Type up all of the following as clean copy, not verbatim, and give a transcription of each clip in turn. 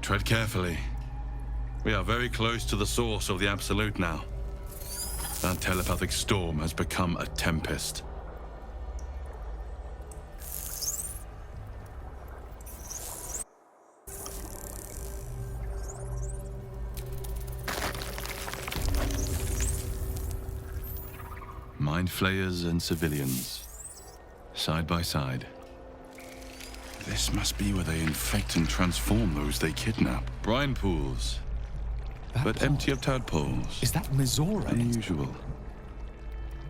Tread carefully. We are very close to the source of the Absolute now. That telepathic storm has become a tempest. Mind flayers and civilians, side by side. This must be where they infect and transform those they kidnap. Brine pools, but empty of tadpoles. Is that Mizora? Unusual.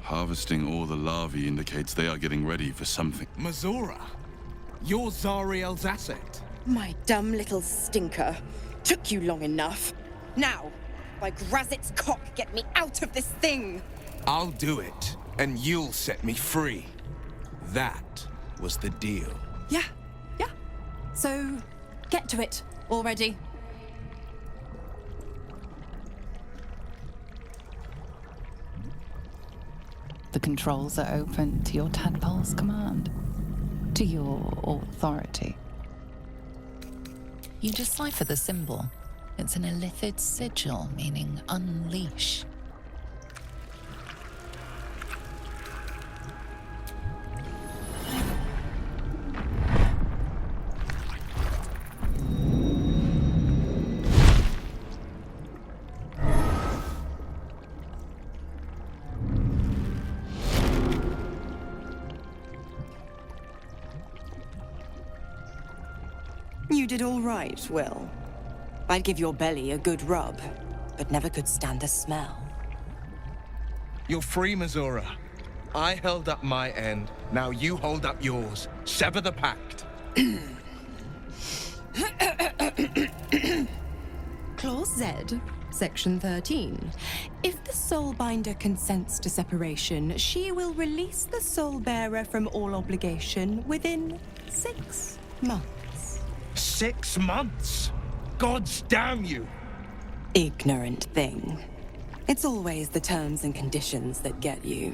Harvesting all the larvae indicates they are getting ready for something. Mizora? You're Zariel's asset. My dumb little stinker. Took you long enough. Now, by Grazit's cock, get me out of this thing! I'll do it, and you'll set me free. That was the deal. Yeah. So, get to it already. The controls are open to your tadpole's command, to your authority. You decipher the symbol. It's an illithid sigil, meaning unleash. You did all right, Will. I'd give your belly a good rub, but never could stand the smell. You're free, Mizora. I held up my end. Now you hold up yours. Sever the pact. Clause Z, Section 13. If the Soulbinder consents to separation, she will release the Soulbearer from all obligation within 6 months. 6 months? Gods damn you! Ignorant thing. It's always the terms and conditions that get you.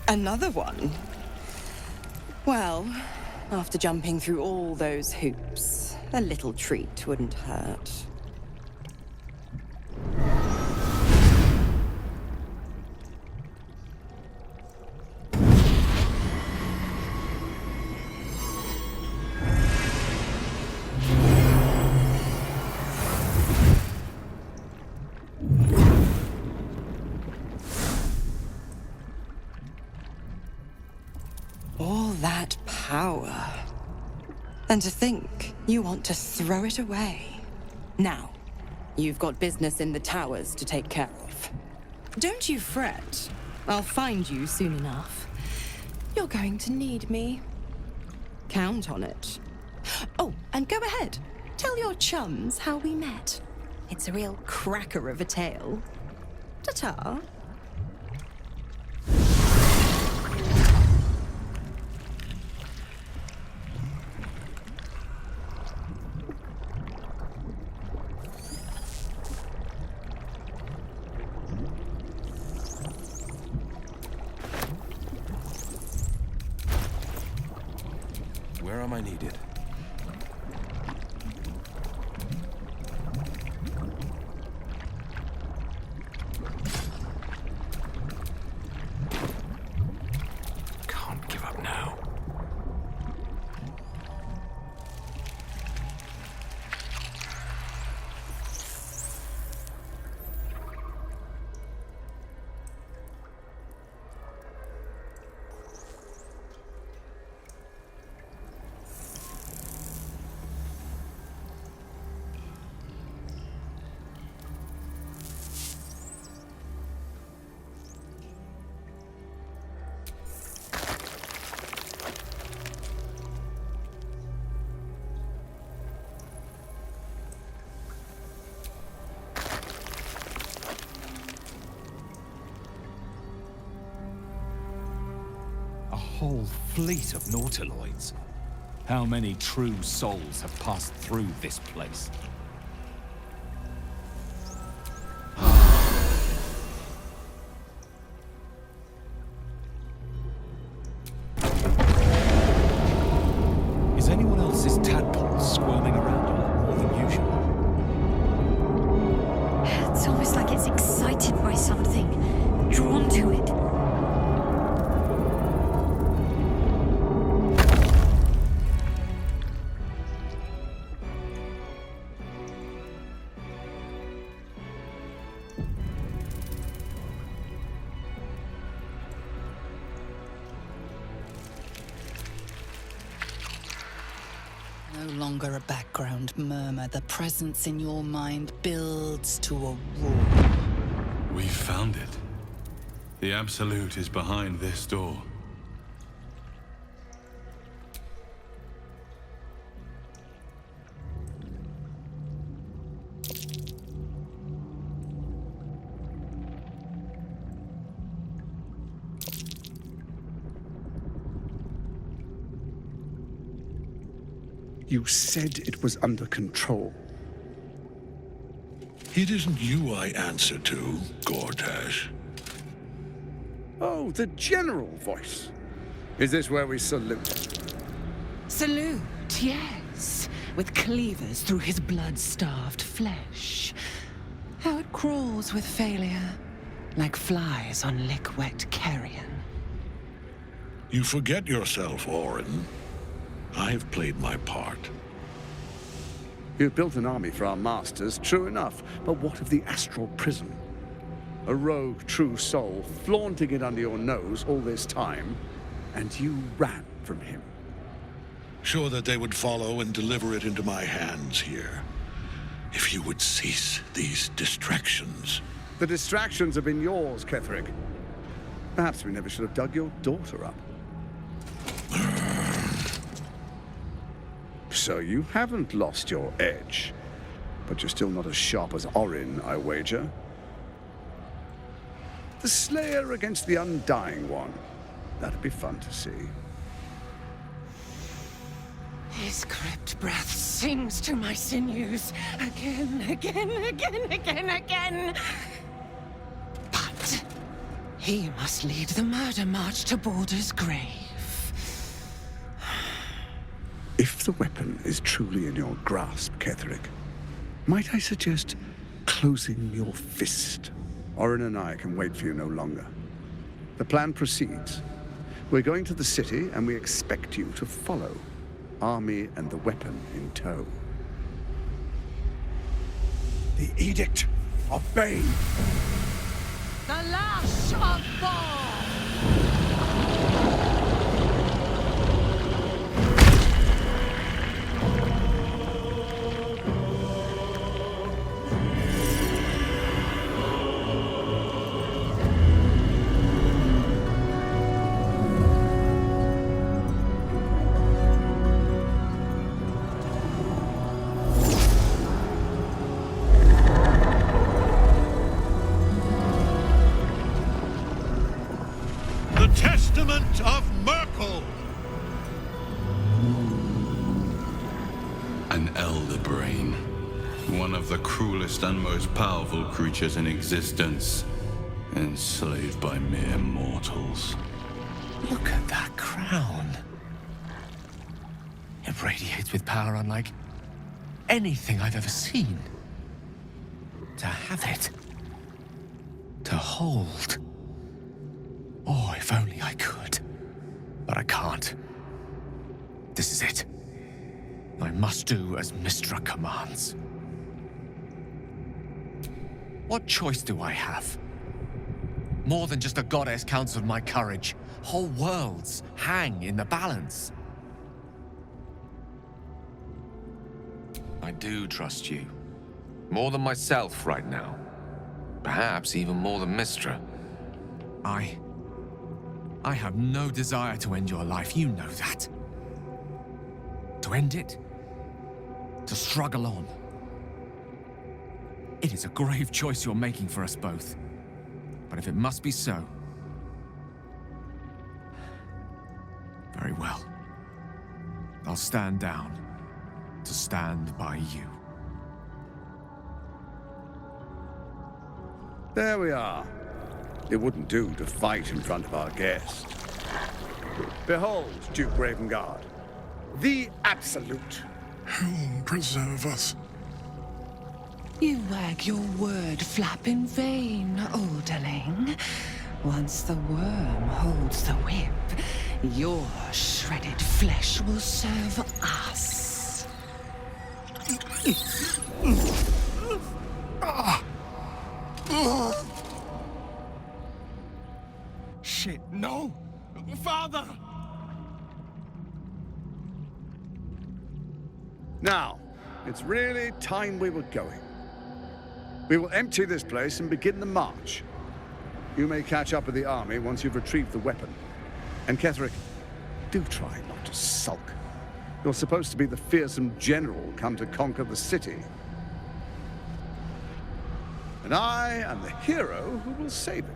Another one? Well, after jumping through all those hoops, a little treat wouldn't hurt. All that power. And to think you want to throw it away. Now, you've got business in the towers to take care of. Don't you fret. I'll find you soon enough. You're going to need me. Count on it. Oh, and go ahead. Tell your chums how we met. It's a real cracker of a tale. Ta-ta. Where am I needed? Can't give up now. A whole fleet of nautiloids. How many true souls have passed through this place? no longer a background murmur. The presence in your mind builds to a roar. We found it. The Absolute is behind this door. You said it was under control. It isn't you I answer to, Gortash. Oh, the general voice. Is this where we salute? Salute, yes. With cleavers through his blood-starved flesh. How it crawls with failure, like flies on lick-wet carrion. You forget yourself, Orin. I've played my part. You've built an army for our masters, true enough. But what of the astral prison? A rogue true soul flaunting it under your nose all this time, and you ran from him. Sure that they would follow and deliver it into my hands here. If you would cease these distractions. The distractions have been yours, Ketherick. Perhaps we never should have dug your daughter up. So you haven't lost your edge. But you're still not as sharp as Orin, I wager. The Slayer against the Undying One. That'd be fun to see. His crypt breath sings to my sinews. Again, again, again, again, again. But he must lead the murder march to Baldur's grave. If the weapon is truly in your grasp, Ketherick, might I suggest closing your fist? Orin and I can wait for you no longer. The plan proceeds. We're going to the city, and we expect you to follow. Army and the weapon in tow. The Edict of Bane. The lash of Thor! And most powerful creatures in existence, enslaved by mere mortals. Look at that crown. It radiates with power unlike anything I've ever seen. To have it. To hold. Oh, if only I could. But I can't. This is it. I must do as Mystra commands. What choice do I have? More than just a goddess counts of my courage. Whole worlds hang in the balance. I do trust you. More than myself right now. Perhaps even more than Mystra. I have no desire to end your life, you know that. To end it? To struggle on. It is a grave choice you're making for us both. But if it must be so... very well. I'll stand down to stand by you. There we are. It wouldn't do to fight in front of our guest. Behold, Duke Ravengard. The Absolute. Who'll preserve us? You wag your word flap in vain, olderling. Once the worm holds the whip, your shredded flesh will serve us. Shit, no! Father! Now, it's really time we were going. We will empty this place and begin the march. You may catch up with the army once you've retrieved the weapon. And Ketherick, do try not to sulk. You're supposed to be the fearsome general come to conquer the city. And I am the hero who will save it.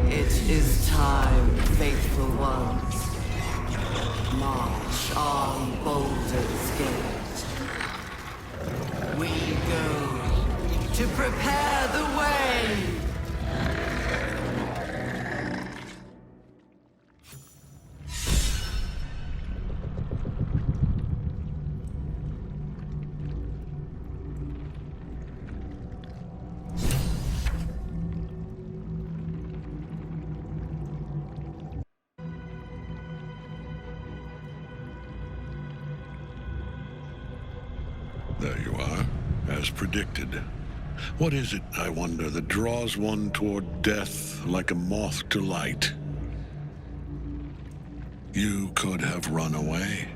It is time, faithful ones. March on Baldur's Gate. We go to prepare the way. There you are, as predicted. What is it, I wonder, that draws one toward death like a moth to light? You could have run away,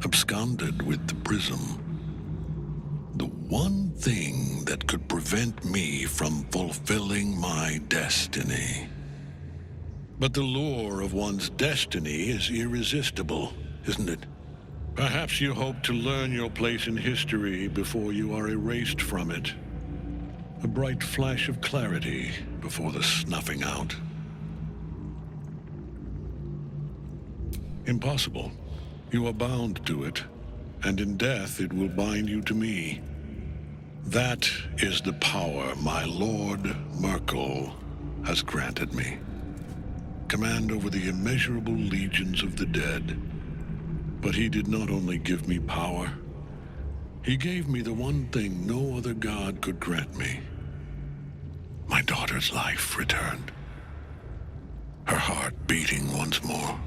absconded with the prism. The one thing that could prevent me from fulfilling my destiny. But the lure of one's destiny is irresistible, isn't it? Perhaps you hope to learn your place in history before you are erased from it. A bright flash of clarity before the snuffing out. Impossible. You are bound to it, and in death it will bind you to me. That is the power my Lord Merkel has granted me. Command over the immeasurable legions of the dead. But he did not only give me power, he gave me the one thing no other god could grant me. My daughter's life returned. Her heart beating once more.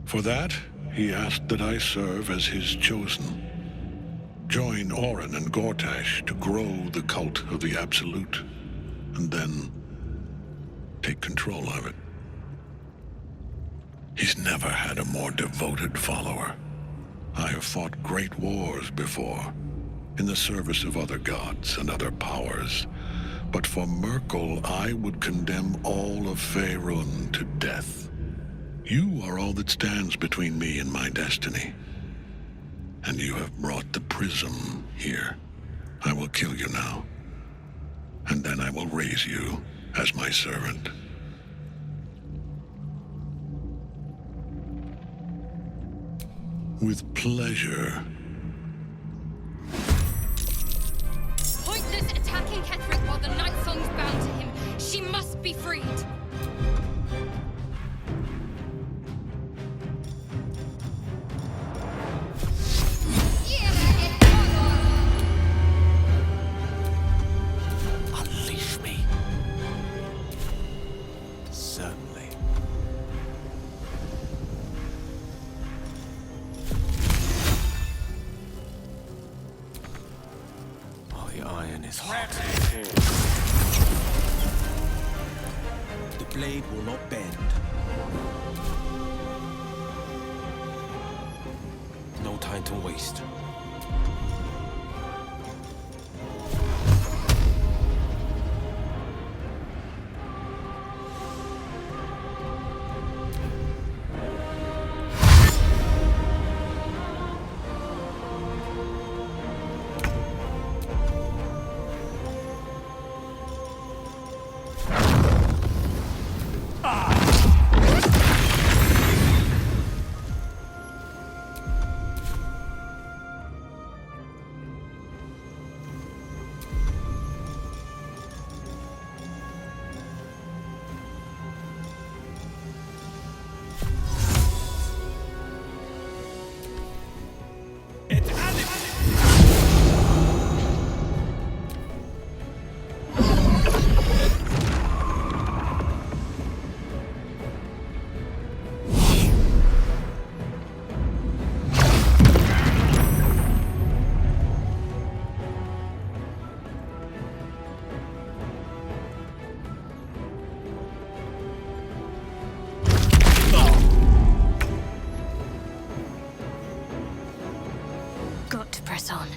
For that, he asked that I serve as his chosen. Join Orin and Gortash to grow the cult of the Absolute, and then take control of it. He's never had a more devoted follower. I have fought great wars before, in the service of other gods and other powers. But for Merkel, I would condemn all of Faerun to death. You are all that stands between me and my destiny. And you have brought the prism here. I will kill you now. And then I will raise you as my servant. With pleasure. Pointless attacking Ketherick while the Night Song's bound to him. She must be freed. Unleash me. Certainly. The iron is hot. The blade will not bend. No time to waste. press on.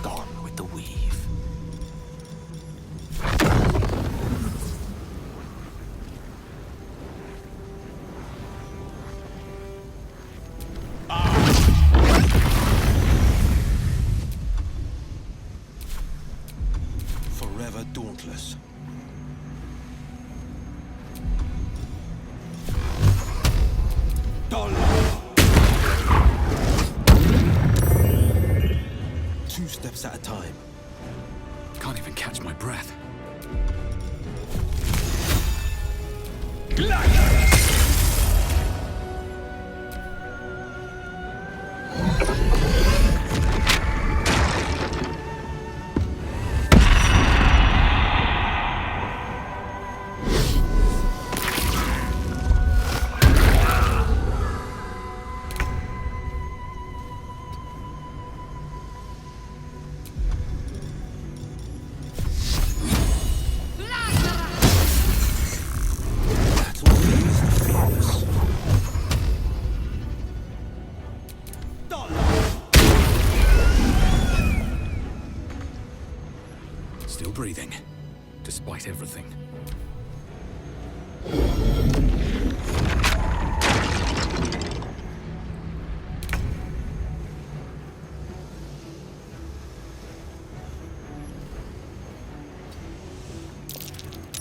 Gone with the weave. Forever dauntless. Two steps at a time. Can't even catch my breath. That's all there is to fearless. Still breathing, despite everything.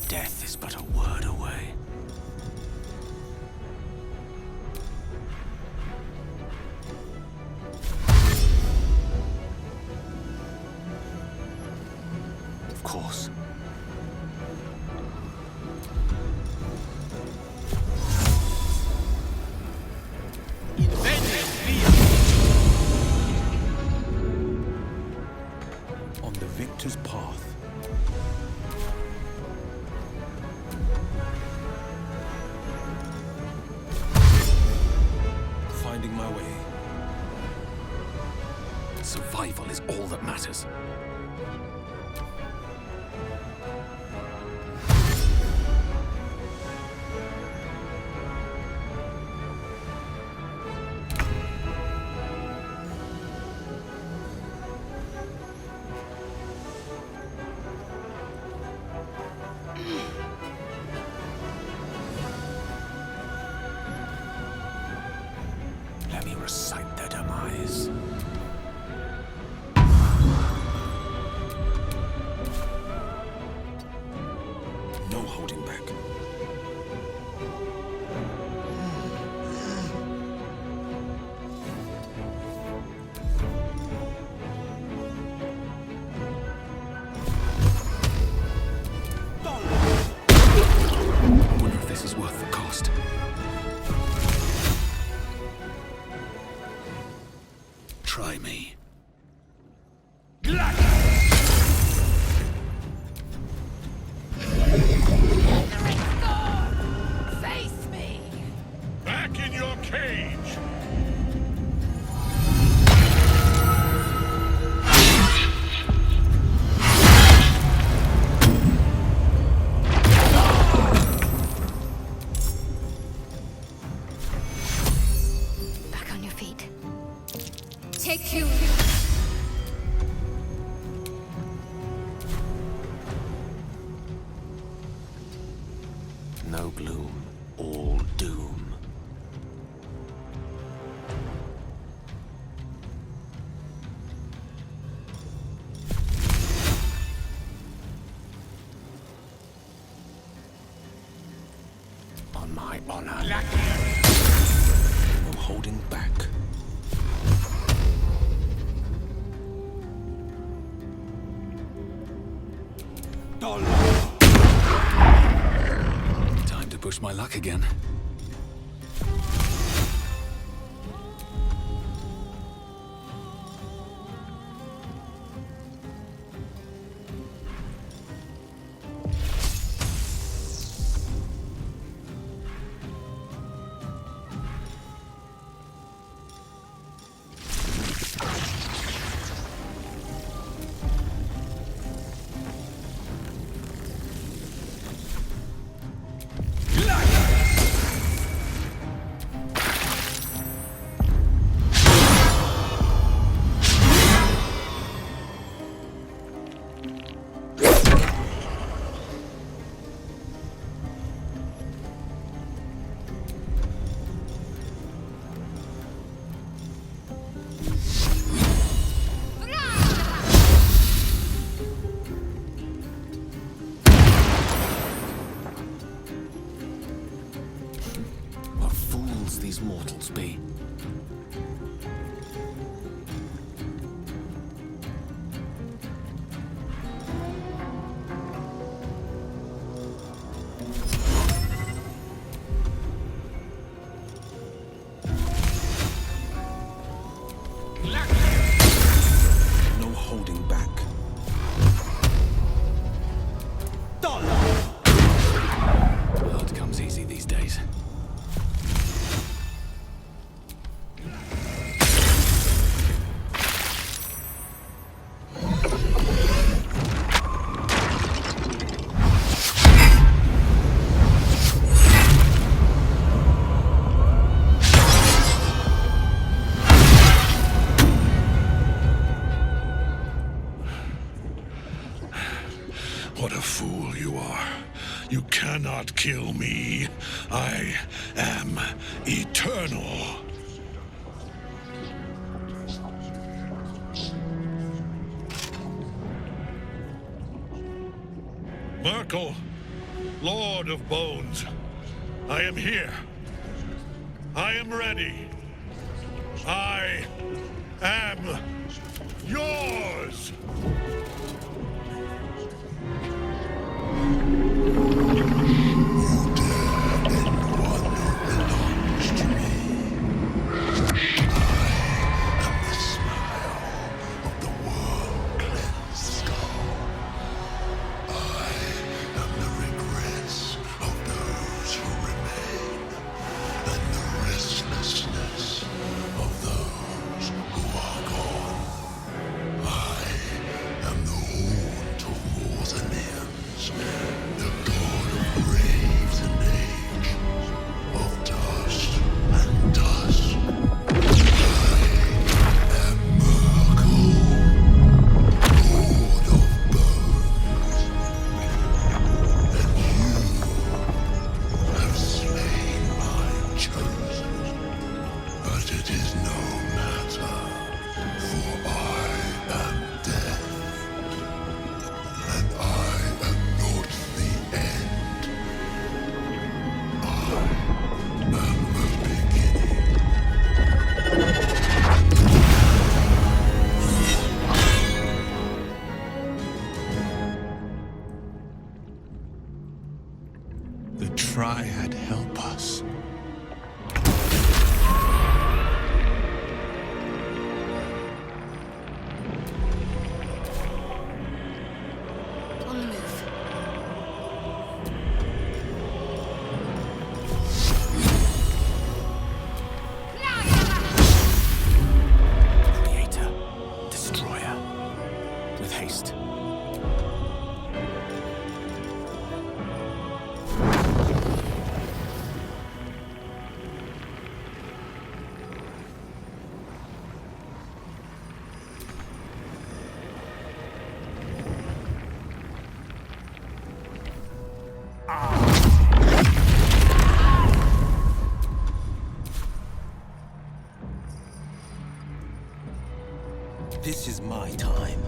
Death is but a word away. Of course. On the victor's path. Finding my way. Survival is all that matters. Let me recite their demise. No holding back. I wonder if this is worth the cost. Try me. Face me! Back in your cage! Back on your feet. Take you. No gloom, all doom. On my honor. No holding back. Time to push my luck again. fools these mortals be. No holding back. Blood comes easy these days. What a fool you are. You cannot kill me. I am eternal. Merkel, Lord of Bones, I am here. I am ready. I am yours. The Triad help us. On the move. Creator. Destroyer. With haste. This is my time.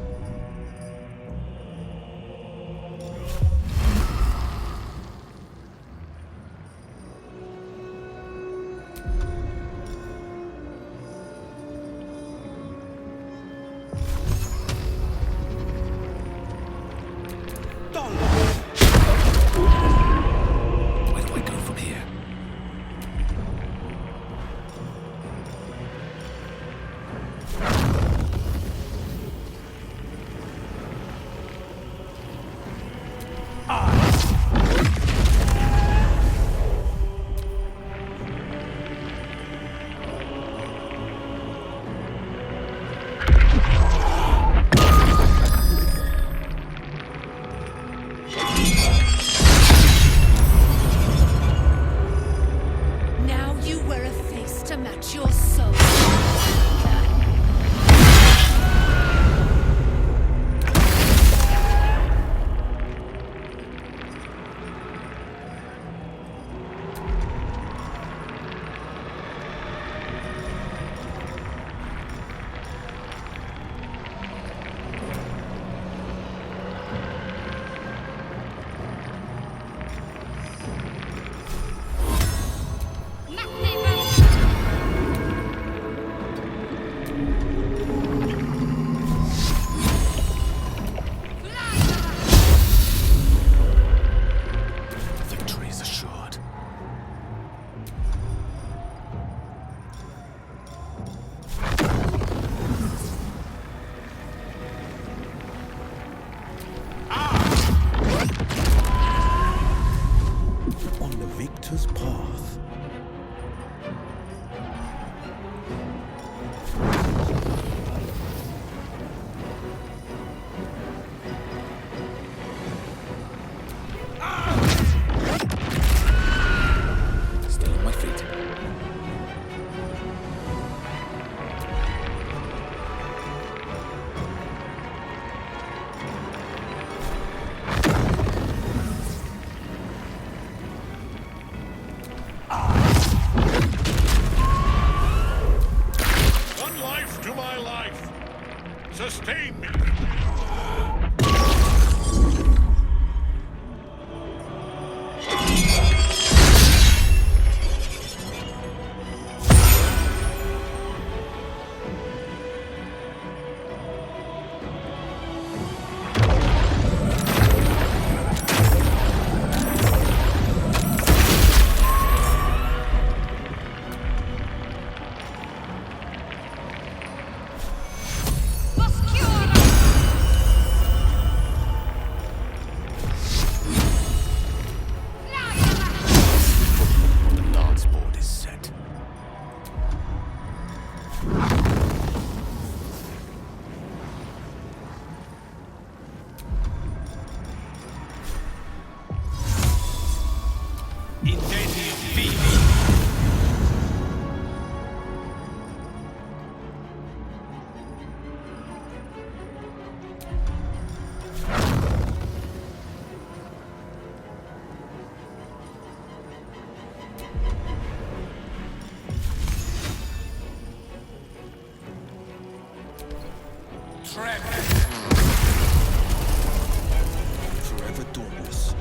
Where do I go from here? Now you wear a face to match your soul. Matte victor's path. Stay on my feet. One life to my life. Sustain me. The dance board is set. Incendium Vivi. Forever dauntless.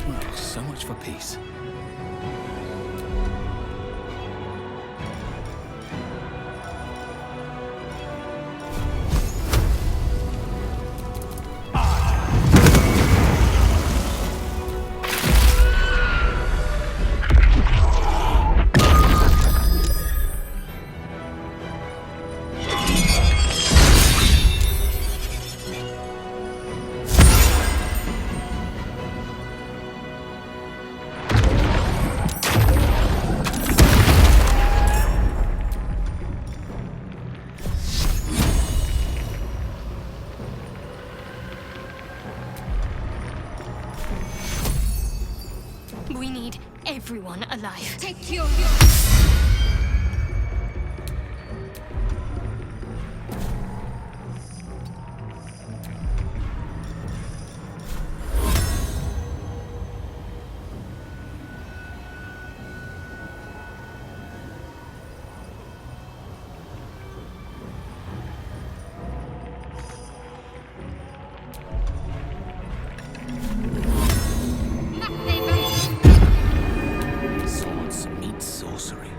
Well, so much for peace. We need everyone alive. Take your... Swords meet sorcery.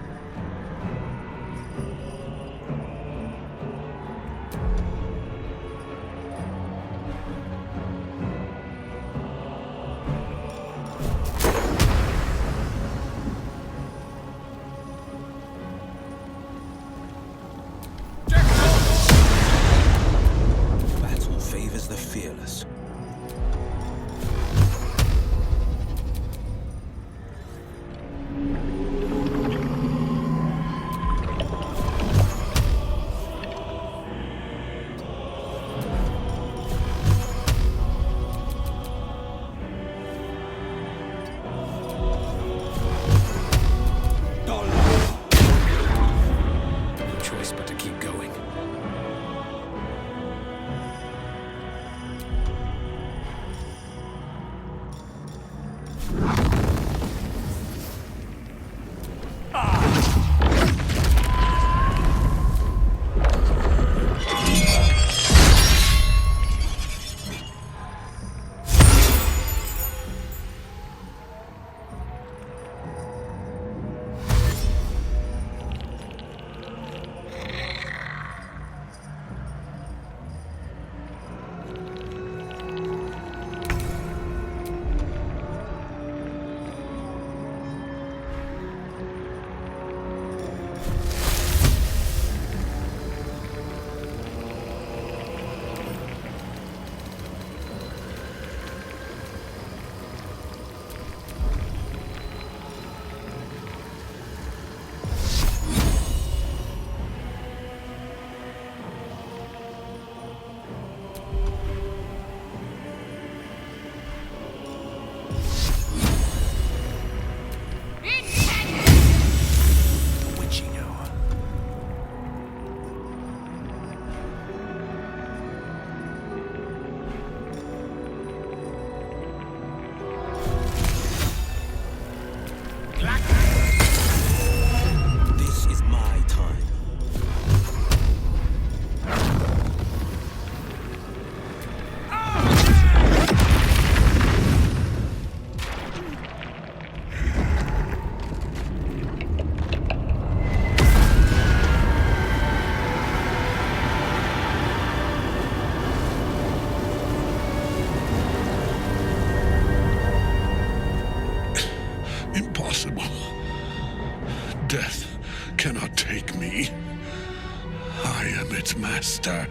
I am its master.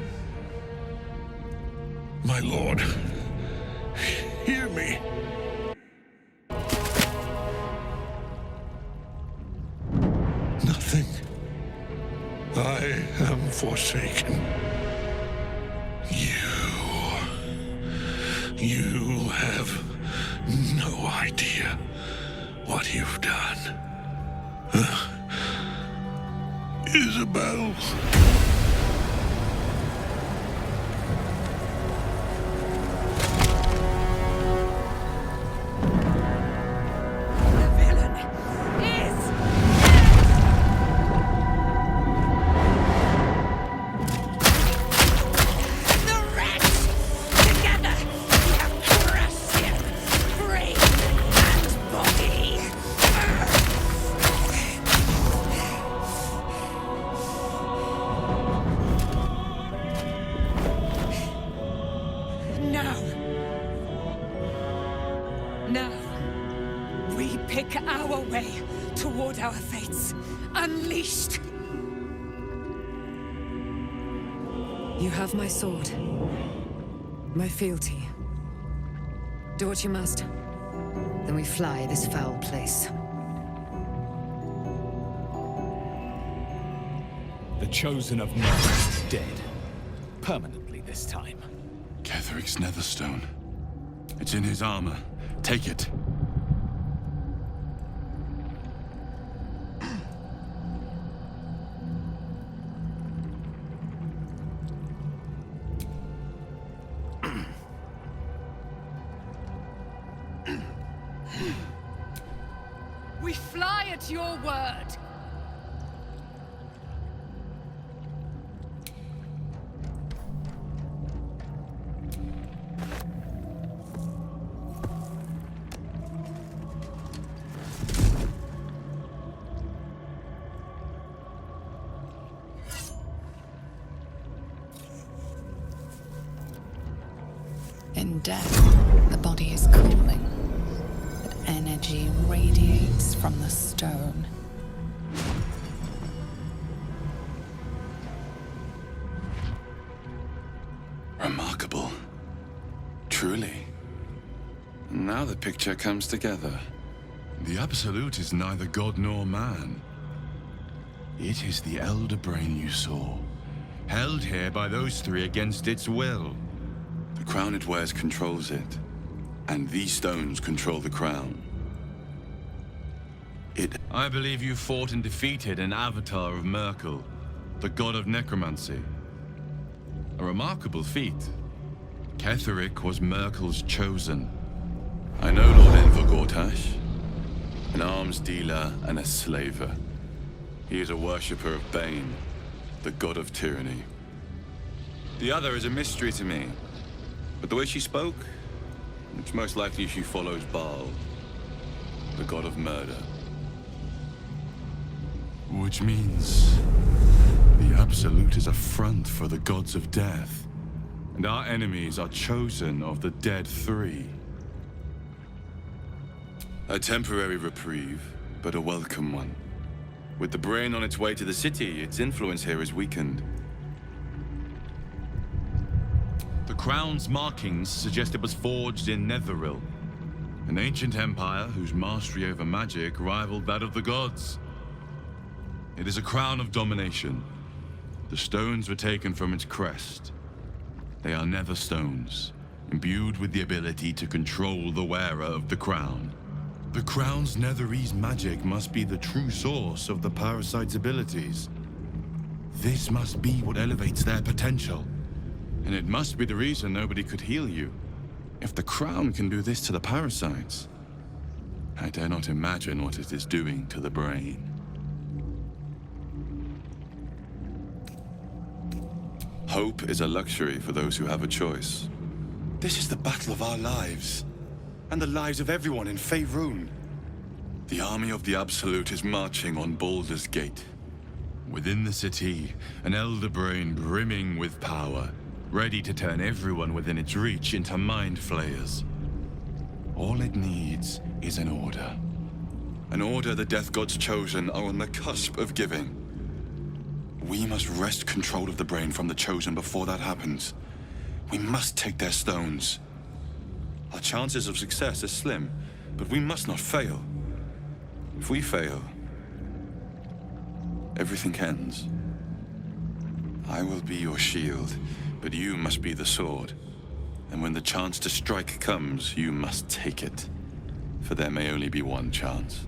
My lord, hear me. Nothing. I am forsaken. You have no idea what you've done. Isabel. Now, we pick our way toward our fates, unleashed. You have my sword, my fealty. Do what you must. Then we fly this foul place. The Chosen of Mercy is dead. Permanently this time. Ketheric's Netherstone. It's in his armor. Take it. We fly at your word. In death, the body is cooling, but energy radiates from the stone. Remarkable. Truly. Now the picture comes together. The Absolute is neither god nor man. It is the Elder Brain you saw, held here by those three against its will. The crown it wears controls it, and these stones control the crown. I believe you fought and defeated an avatar of Merkel, the god of necromancy. A remarkable feat. Ketheric was Merkel's chosen. I know Lord Enver Gortash, an arms dealer and a slaver. He is a worshipper of Bane, the god of tyranny. The other is a mystery to me. But the way she spoke, it's most likely she follows Baal, the god of murder. Which means the Absolute is a front for the gods of death, and our enemies are chosen of the dead three. A temporary reprieve, but a welcome one. With the brain on its way to the city, its influence here is weakened. The crown's markings suggest it was forged in Netheril, an ancient empire whose mastery over magic rivaled that of the gods. It is a crown of domination. The stones were taken from its crest. They are nether stones, imbued with the ability to control the wearer of the crown. The crown's netherese magic must be the true source of the parasite's abilities. This must be what elevates their potential. And it must be the reason nobody could heal you. If the crown can do this to the parasites, I dare not imagine what it is doing to the brain. Hope is a luxury for those who have a choice. This is the battle of our lives, and the lives of everyone in Faerun. The army of the Absolute is marching on Baldur's Gate. Within the city, an elder brain brimming with power, ready to turn everyone within its reach into mind flayers. All it needs is an order. An order the Death God's chosen are on the cusp of giving. We must wrest control of the brain from the Chosen before that happens. We must take their stones. Our chances of success are slim, but we must not fail. If we fail, everything ends. I will be your shield, but you must be the sword. And when the chance to strike comes, you must take it. For there may only be one chance.